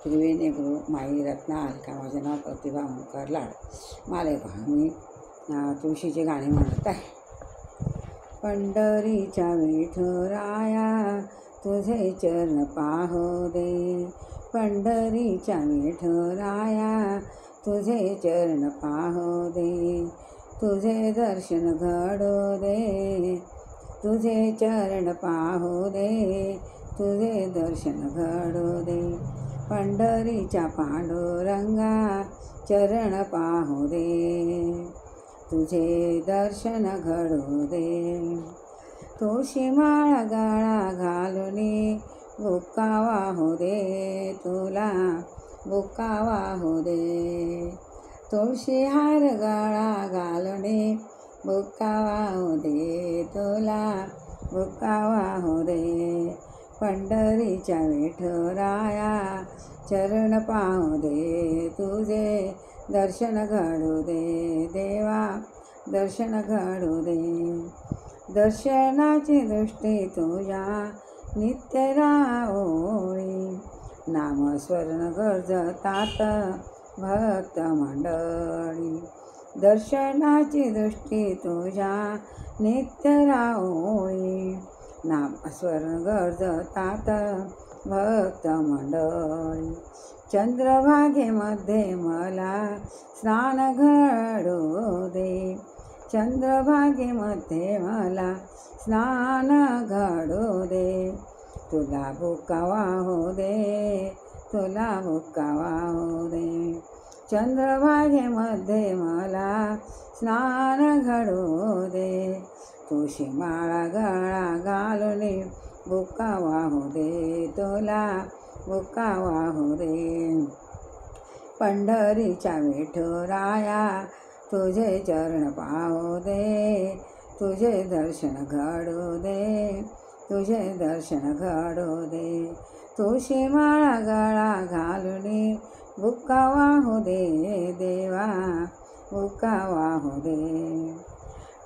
त्रिवेणी गुरु माई रत्ना अलका. माझे नाव प्रतिभा ओंकार लाड. मालेगाव. मी तुळशीचे गाणे म्हणत आहे. पंढरीच्या विठुराया तुझे चरण पाहू दे. पंढरीच्या विठुराया तुझे चरण पाहू दे. तुझे दर्शन घडू दे. तुझे चरण पाहू दे. तुझे दर्शन घडू दे. पंढरीच्या पांडुरंगा चरण पाहू दे. तुझे दर्शन घडू दे. तुळशी माळ गळा घालूनी बुक्का वाहू दे. तुला बुक्का वाहू दे. तुळशी हार गळा घालूनी बुक्का वाहू दे. तुला बुक्का वाहू दे. पंढरीच्या विठुराया चरण पाहू दे. तुझे दर्शन घडू दे. देवा दर्शन घडू दे. दर्शनाची दृष्टी तुझ्या नित्य राहोळी. नामस्मरण गरजतात भक्त मंडळी. दर्शनाची दृष्टी तुझ्या नित्य राहोळी. नामस्मरण गरजतात भक्त मंडळी. चंद्रभागेमध्ये मला स्नान घडू दे. चंद्रभागेमध्ये मला स्नान घडू दे. तुला बुक्का वाहू दे. तुला बुक्का वाहू दे. चंद्रभागेमध्ये मला स्नान घडू दे. तुळशी माळा गळा घालूनी बुक्का वाहू दे. तुला बुक्का वाहू दे. पंढरीच्या विठुराया तुझे चरण पाहू दे. तुझे दर्शन घडू दे. तुझे दर्शन घडू दे. तुळशी माळा गळा घालूनी बुक्का वाहू दे. देवा बुक्का वाहू दे.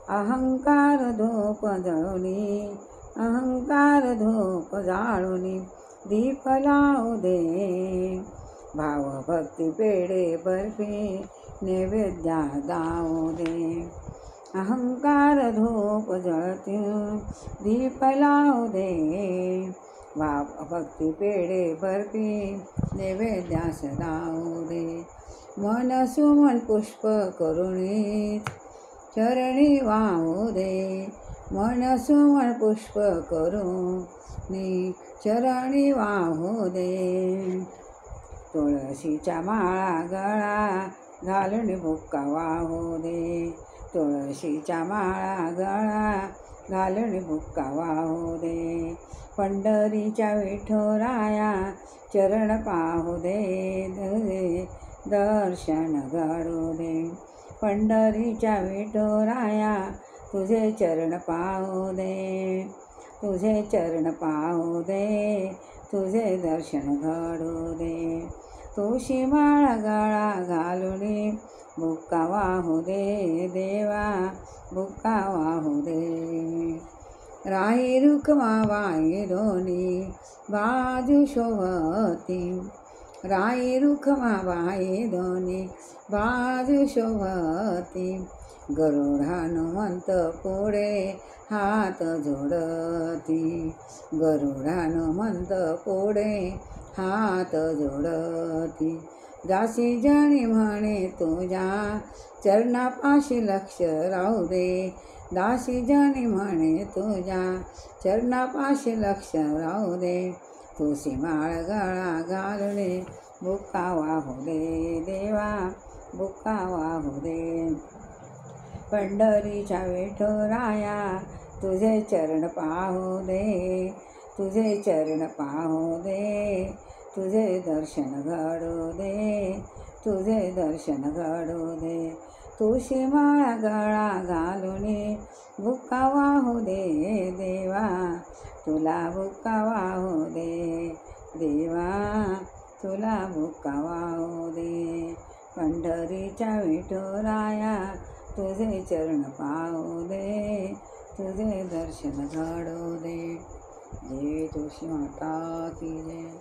अहंकार धूप जळुनी अहंकार धूप जाळुनी दीप लावू दे. भाव भक्ती पेढे बर्फी नैवेद्या दावू दे. अहंकार धूप जळती दीप लावू दे. भाव भक्ती पेढे बर्फी नैवेद्यास दावू दे. मन सुमन पुष्प करुणी चरणी वाहू दे. मन सुमन पुष्प करुणी चरणी वाहू दे. तुळशीच्या माळा गळा घालून बुक्का वाहू दे. तुळशीच्या माळा गळा घालून बुक्का वाहू दे. पंढरीच्या विठुराया चरण पाहू दे. तुझे दर्शन घडू दे. पंढरीच्या विठुराया तुझे चरण पाहू दे. तुझे चरण पाहू दे. तुझे दर्शन घडू दे. तुळशी माळा गळा घालूनी बुक्का वाहू दे. देवा बुक्का वाहू दे. राही रुखमाबाई दोन्ही बाजू शोभती. राही रुखमाबाई दोन्ही बाजू शोभती. गरुड हनुमंत पुढे हात जोडती. गरुड हनुमंत पुढे हात जोडती. दासी जणी म्हणे तुझ्या चरणापाशी लक्ष राहू दे. दासी जणी म्हणे तुझ्या चरणापाशी लक्ष राहू दे. तुळशी माळ गळा घालून बुक्का वाहू दे. देवा बुक्का वाहू दे. पंढरीच्या विठुराया तुझे चरण पाहू दे. तुझे चरण पाहू दे. तुझे दर्शन घडू दे. तुझे दर्शन घडू दे. तुळशी माळा गळा घालूनी बुक्का वाहू दे. देवा तुला बुक्का वाहू दे. देवा तुला बुक्का वाहू दे. पंढरीच्या विठुराया तुझे चरण पाहू दे. तुझे दर्शन घडू दे. जय तुळशी माता की जय.